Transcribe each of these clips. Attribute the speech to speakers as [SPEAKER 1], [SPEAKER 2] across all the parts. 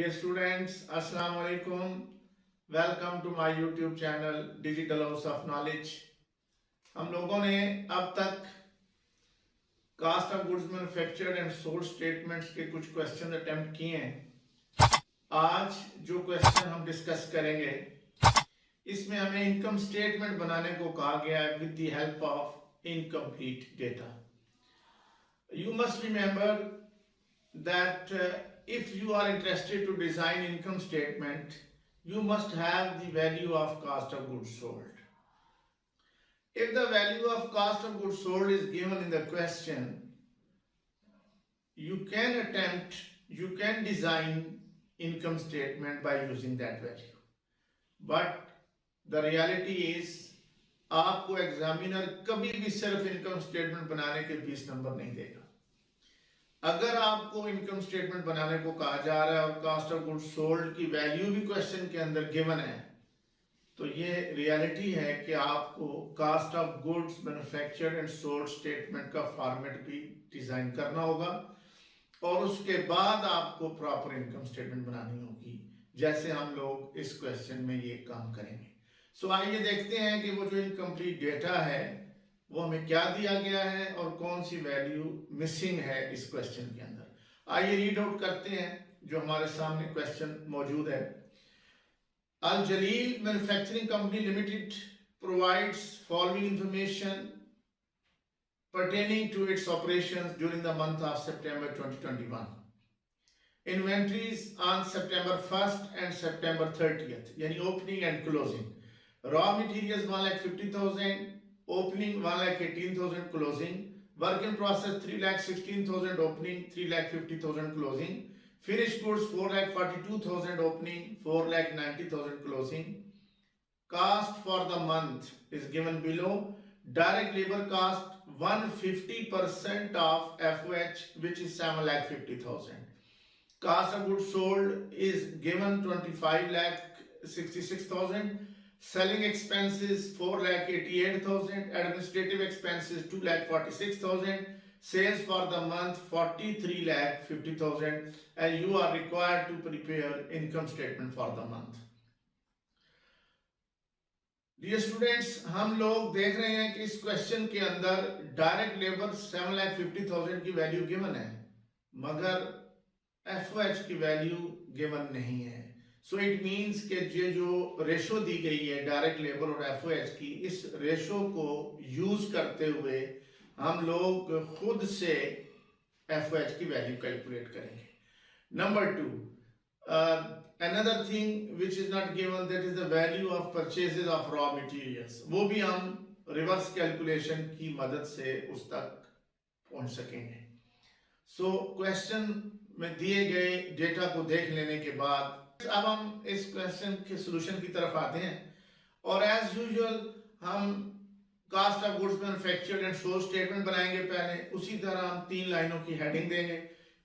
[SPEAKER 1] Dear students, Assalamu alaikum. Welcome to my YouTube channel Digital House of Knowledge. हम लोगों ने अब तक cost of goods manufactured and sold statements के कुछ क्वेश्चन अटेम्प्ट किए हैं। आज जो क्वेश्चन हम डिस्कस करेंगे इसमें हमें इनकम स्टेटमेंट बनाने को कहा गया है with the help of incomplete data. You must remember that if you are interested to design income statement, you must have the value of cost of goods sold. If the value of cost of goods sold is given in the question, you can design income statement by using that value. But the reality is आपको examiner कभी भी सिर्फ income statement बनाने के 20 number नहीं देगा। अगर आपको इनकम स्टेटमेंट बनाने को कहा जा रहा है और कास्ट ऑफ गुड्स सोल्ड की वैल्यू भी क्वेश्चन के अंदर गिवन है, तो ये रियलिटी है कि आपको cost of goods manufactured and sold statement का फॉर्मेट भी डिजाइन करना होगा और उसके बाद आपको प्रॉपर इनकम स्टेटमेंट बनानी होगी, जैसे हम लोग इस क्वेश्चन में ये काम करेंगे। सो आइए देखते हैं कि वो जो इनकम्प्लीट डेटा है वो हमें क्या दिया गया है और कौन सी वैल्यू मिसिंग है इस क्वेश्चन के अंदर। आइए रीड आउट करते हैं जो हमारे सामने क्वेश्चन मौजूद है। Al Jalil manufacturing company limited provides following information pertaining to its operations during the month of September 2021. Inventories on September 1st and September 30th, यानी opening and closing. Raw materials 1,50,000, opening 1,18,000, closing. Work in process 3,16,000, opening 3,50,000, closing. Finished goods 4,42,000, opening 4,90,000, closing. Cost for the month is given below. Direct labor cost 150% of FOH, which is 7,50,000. Cost of goods sold is given 25,66,000. Selling expenses 4,88,000. Administrative expenses 2,46,000. Sales for the month 43,50,000, and you are required to prepare income statement for the month. Dear students, हम लोग देख रहे हैं कि इस question के अंदर direct labour 7,50,000 की वैल्यू गिवन है, मगर एफओएच की वैल्यू गिवन नहीं है। सो इट मींस कि ये जो रेशो दी गई है डायरेक्ट लेबर और एफओएच की, इस रेशो को यूज करते हुए हम लोग खुद से एफओएच की वैल्यू कैलकुलेट करेंगे। Number 2, another thing which is not given, that is the value of purchases of raw materials. वो भी हम रिवर्स कैलकुलेशन की मदद से उस तक पहुंच सकेंगे। सो क्वेश्चन में दिए गए डेटा को देख लेने के बाद अब हम इस क्वेश्चन के सॉल्यूशन की तरफ आते हैं और एज यूजुअल हम cost of goods manufactured and sold statement बनाएंगे। पहले उसी तरह हम 3 लाइनों की हेडिंग देंगे।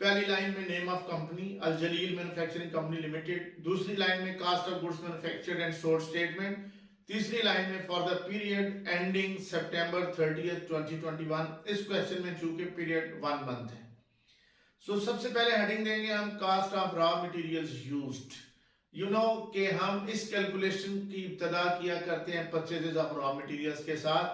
[SPEAKER 1] पहली लाइन में name of company Al Jalil manufacturing company limited, दूसरी लाइन में cost of goods manufactured and sold statement, तीसरी लाइन में फॉर द पीरियड एंडिंग सितंबर 30, 2021। इस क्वेश्चन में चूंकि पीरियड 1 मंथ है, सो सबसे पहले हेडिंग देंगे हम cost of raw materials used. You know कि हम इस कैलकुलेशन की इब्तिदा किया करते हैं परचेजेस ऑफ रॉ मटेरियल्स के साथ।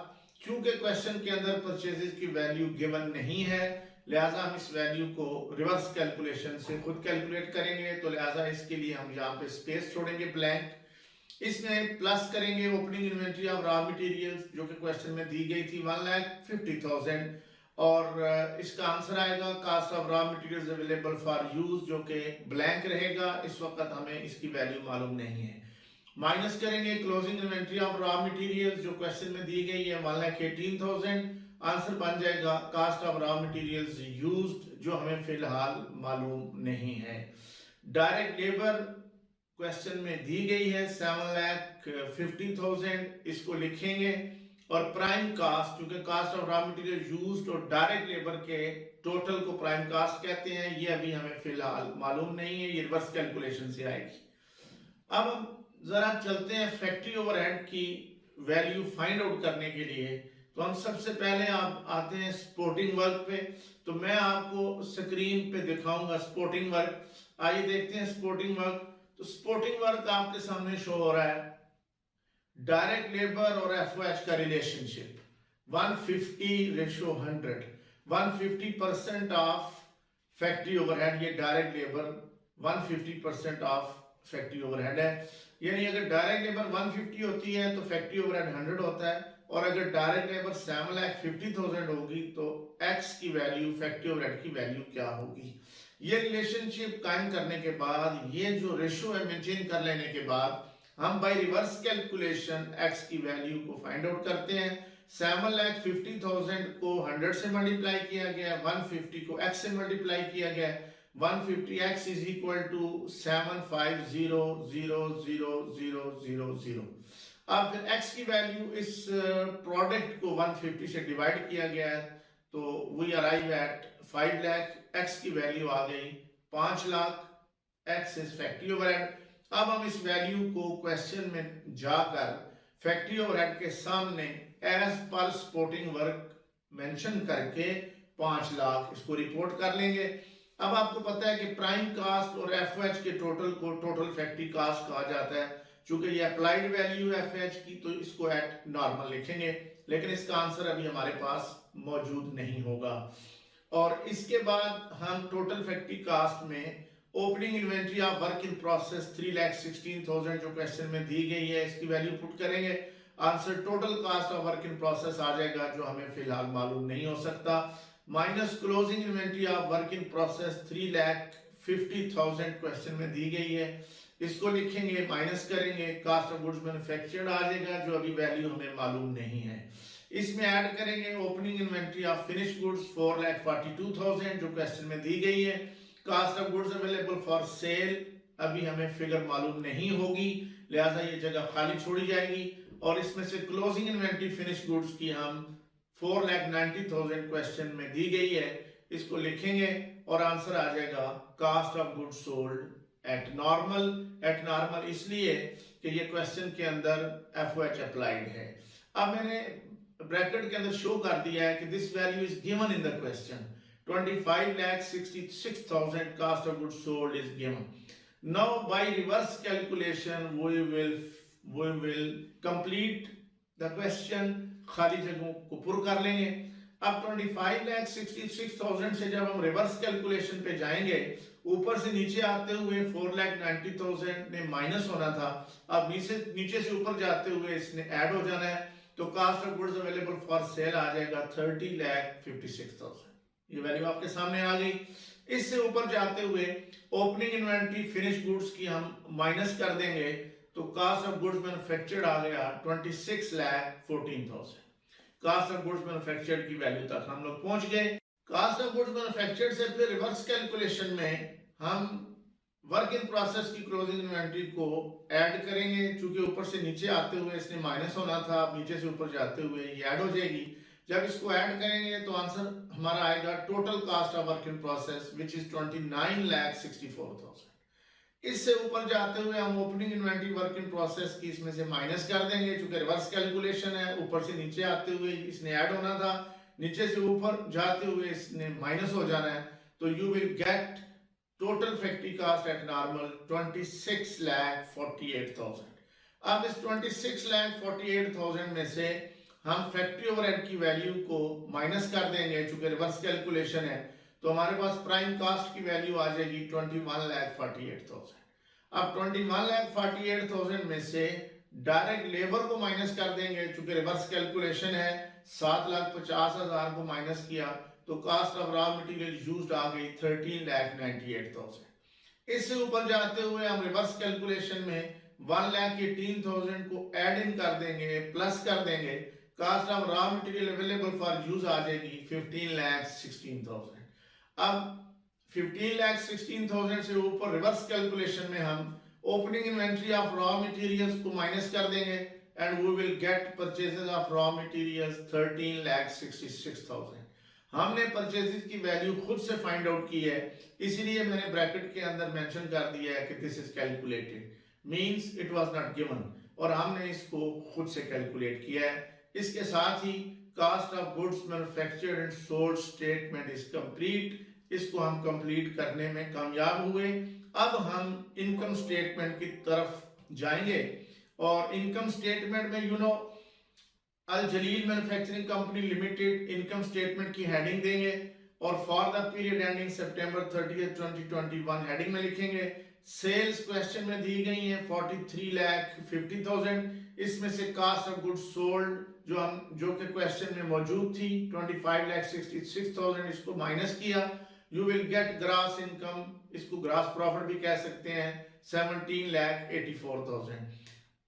[SPEAKER 1] क्योंकि क्वेश्चन के अंदर परचेजेस की वैल्यू गिवन नहीं है, लिहाजा हम इस वैल्यू को रिवर्स कैलकुलेशन से खुद कैलकुलेट करेंगे। तो लिहाजा इसके लिए हम यहाँ पे स्पेस छोड़ेंगे ब्लैंक, इसमें प्लस करेंगे opening inventory of raw materials जो कि क्वेश्चन में दी गई थी 1,50,000, और इसका आंसर आएगा cost of raw materials available for use, जो कि ब्लैंक रहेगा। इस वक्त हमें इसकी वैल्यू मालूम नहीं है। माइनस करेंगे closing inventory of raw materials जो क्वेश्चन में दी गई है 1,18,000। आंसर बन जाएगा cost of raw materials used, जो हमें फिलहाल मालूम नहीं है। डायरेक्ट लेबर क्वेश्चन में दी गई है 7,50,000, इसको लिखेंगे। और प्राइम कास्ट, क्योंकि cost of raw material used और डायरेक्ट लेबर के टोटल को प्राइम कास्ट कहते हैं, ये अभी हमें फिलहाल मालूम नहीं है, ये रिवर्स कैलकुलेशन से आएगी। अब हम जरा चलते हैं फैक्ट्री ओवरहेड की वैल्यू फाइंड आउट करने के लिए। तो हम सबसे पहले आप आते हैं सपोर्टिंग वर्क पे। तो मैं आपको स्क्रीन पे दिखाऊंगा सपोर्टिंग वर्क। आइए देखते हैं सपोर्टिंग वर्क। तो सपोर्टिंग वर्क आपके सामने शो हो रहा है, डायरेक्ट लेबर और एफओएच का रिलेशनशिप 150:100। 150% ऑफ फैक्ट्री ओवरहेड, ये direct labour 150% of factory overhead है। यानी अगर डायरेक्ट लेबर 150 होती है तो फैक्ट्री ओवरहेड 100 होता है, और अगर डायरेक्ट लेबर 7,50,000 होगी तो एक्स की वैल्यू, फैक्ट्री ओवरहेड की वैल्यू क्या होगी। ये रिलेशनशिप कायम करने के बाद, ये जो रेशियो है मेंटेन कर लेने के बाद, हम बाय रिवर्स कैलकुलेशन एक्स की वैल्यू को फाइंड आउट करते हैं। 7,50,000 को 100 से मल्टीप्लाई किया गया, 150 को x से मल्टीप्लाई किया गया, 150x इज इक्वल टू 750,000,000। अब फिर x की वैल्यू, इस प्रोडक्ट को 150 से डिवाइड किया गया है, तो we arrive at 5 lakh. x की वैल्यू आ गई 5 lakh. x is factory overhead. अब हम इस वैल्यू को क्वेश्चन में जाकर फैक्ट्री ओवरहेड के सामने as per supporting work mention करके 5 लाख इसको रिपोर्ट कर लेंगे। अब आपको पता है कि प्राइम कास्ट और एफओएच के टोटल को टोटल फैक्ट्री कास्ट कहा जाता है। चूंकि ये अप्लाइड वैल्यू है एफओएच की, तो इसको एट नॉर्मल लिखेंगे, लेकिन इसका आंसर अभी हमारे पास मौजूद नहीं होगा। और इसके बाद हम टोटल फैक्ट्री कास्ट में opening inventory of work in process 3,16,000 जो क्वेश्चन में दी गई है, इसकी वैल्यू पुट करेंगे। Answer total cost of work in process आ जाएगा, जो हमें फिलहाल मालूम नहीं हो सकता, minus closing inventory of work in process 3,50,000 question में दी गई है, इसको लिखेंगे, माइनस करेंगे, कास्ट ऑफ गुड्स मैन्युफैक्चर्ड आ जाएगा, जो अभी वैल्यू हमें मालूम नहीं है। इसमें ऐड करेंगे opening inventory of finish goods 4,42,000 जो क्वेश्चन में दी गई है। Cost of goods available for sale, अभी हमें फिगर मालूम नहीं होगी, लिहाजा ये जगह खाली छोड़ी जाएगी। और इसमें से क्लोजिंग इन्वेंट्री फिनिश गुड्स की हम 4,90,000 क्वेश्चन में दी गई है, इसको लिखेंगे और आंसर आ जाएगा cost of goods sold at normal. At normal इसलिए कि ये क्वेश्चन के अंदर एफओएच अप्लाइड है। अब मैंने ब्रैकेट के अंदर शो कर दिया है कि this value is given in the question, 25,66,000 cost of goods sold is given. Now by reverse calculation we will complete the question, खाली जगहों को पुर कर लेंगे। अब 25,66,000 से जब हम रिवर्स कैलकुलेशन पे जाएंगे, ऊपर से नीचे आते हुए 4,90,000 ने माइनस होना था, अब नीचे से ऊपर जाते हुए इसने ऐड हो जाना है, तो cost of goods available for sale आ जाएगा 30,56,000। ये वैल्यू आपके सामने आ गई। इससे ऊपर जाते हुए ओपनिंग इन्वेंट्री फिनिश गुड्स की हम माइनस कर देंगे, तो कास्ट ऑफ गुड्स मैन्युफैक्चर्ड आ गया 26,14,000। कास्ट ऑफ गुड्स मैन्युफैक्चर्ड की वैल्यू तक हम लोग पहुंच गए। कास्ट ऑफ गुड्स मैन्युफैक्चर्ड से फिर रिवर्स कैलकुलेशन में हम वर्क इन प्रोसेस की क्लोजिंग इन्वेंट्री को ऐड करेंगे। चूंकि ऊपर से नीचे आते हुए इसने माइनस होना था, अब नीचे से ऊपर जाते हुए ये ऐड हो जाएगी। जब इसको ऐड करेंगे तो आंसर हमारा आएगा total cost of work in process which is 29,64,000। इससे ऊपर जाते हुए हम opening inventory work in process की इसमें से माइनस कर देंगे, क्योंकि रिवर्स कैलकुलेशन है, ऊपर से नीचे आते हुए इसने ऐड होना था, नीचे से ऊपर जाते हुए इसने माइनस हो जाना है, तो you will get total factory cost at normal 26,48,000। अब इस 26,48,000 में से हम फैक्ट्री ओवरहेड की वैल्यू को माइनस कर देंगे, चूंकि रिवर्स कैलकुलेशन है, तो हमारे पास प्राइम कास्ट की वैल्यू आ जाएगी 21,48,000। अब 21,48,000 में से डायरेक्ट लेबर को माइनस कर देंगे, चूंकि रिवर्स कैलकुलेशन है, 7,50,000 को माइनस किया तो cost of raw material used आ गई 13,98,000। इससे ऊपर जाते हुए हम रिवर्स कैलकुलेशन में 1,18,000 को ऐड इन कर देंगे, प्लस कर देंगे, cost of raw material available for use आ जाएगी 15,16,000। अब 15,16,000 से ऊपर रिवर्स कैलकुलेशन में हम opening inventory of raw materials को माइनस कर देंगे and we will get purchases of raw materials 13,66,000। हमने परचेजेस की वैल्यू खुद से फाइंड आउट की है, इसीलिए मैंने ब्रैकेट के अंदर मेंशन कर दिया है कि this is calculated, means it was not given, और हमने इसको खुद से कैलकुलेट किया है। इसके साथ ही cost of goods manufactured and sold statement is complete. इसको हम कंप्लीट करने में कामयाब हुए। अब हम इनकम स्टेटमेंट की तरफ जाएंगे और इनकम स्टेटमेंट में Al Jalil manufacturing company limited income statement की हेडिंग देंगे और for the period ending September 30, 2021 heading में लिखेंगे। सेल्स क्वेश्चन में दी गई है 43,50,000। इसमें से कास्ट ऑफ गुड्स सोल्ड जो कि क्वेश्चन में मौजूद थी 25,66,000, इसको माइनस किया। You will gate grass income, इसको ग्रास प्रॉफिट भी कह सकते हैं, 17,84,000।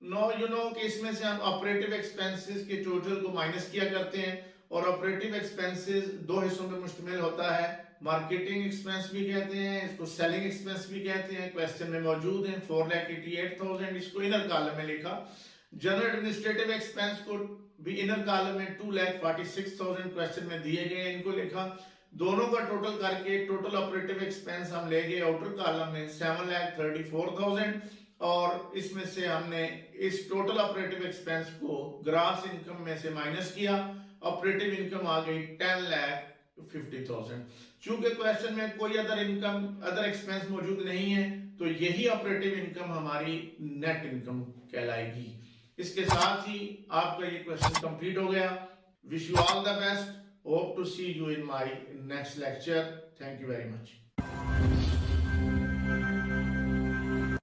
[SPEAKER 1] नो कि इसमें से हम ऑपरेटिव एक्सपेंसेस के टोटल को माइनस किया करते हैं और ऑपरेटिव एक्सपेंसेस दो हिस्सों में मुश्तमिल होता है। मार्केटिंग एक्सपेंस भी कहते हैं, इसको सेलिंग एक्सपेंस भी कहते हैं। क्वेश्चन में मौजूद है 4,88,000, इसको इनर कॉलम में लिखा। जनरल एडमिनिस्ट्रेटिव एक्सपेंस को भी इनर कॉलम में 2,46,000 क्वेश्चन में दिए गए, इनको लिखा। दोनों का टोटल करके टोटल ऑपरेटिव एक्सपेंस हम ले गए आउटर कॉलम में 7,34,000 और इसमें से हमने इस टोटल ऑपरेटिव एक्सपेंस को ग्रास इनकम में से माइनस किया। ऑपरेटिव इनकम आ गई 10,50,000। चूंकि क्वेश्चन में कोई अदर एक्सपेंस मौजूद नहीं है तो यही ऑपरेटिव इनकम हमारी नेट इनकम कहलाएगी। इसके साथ ही आपका ये क्वेश्चन कंप्लीट हो गया। Wish you all the best, hope to see you in my next lecture. Thank you very much.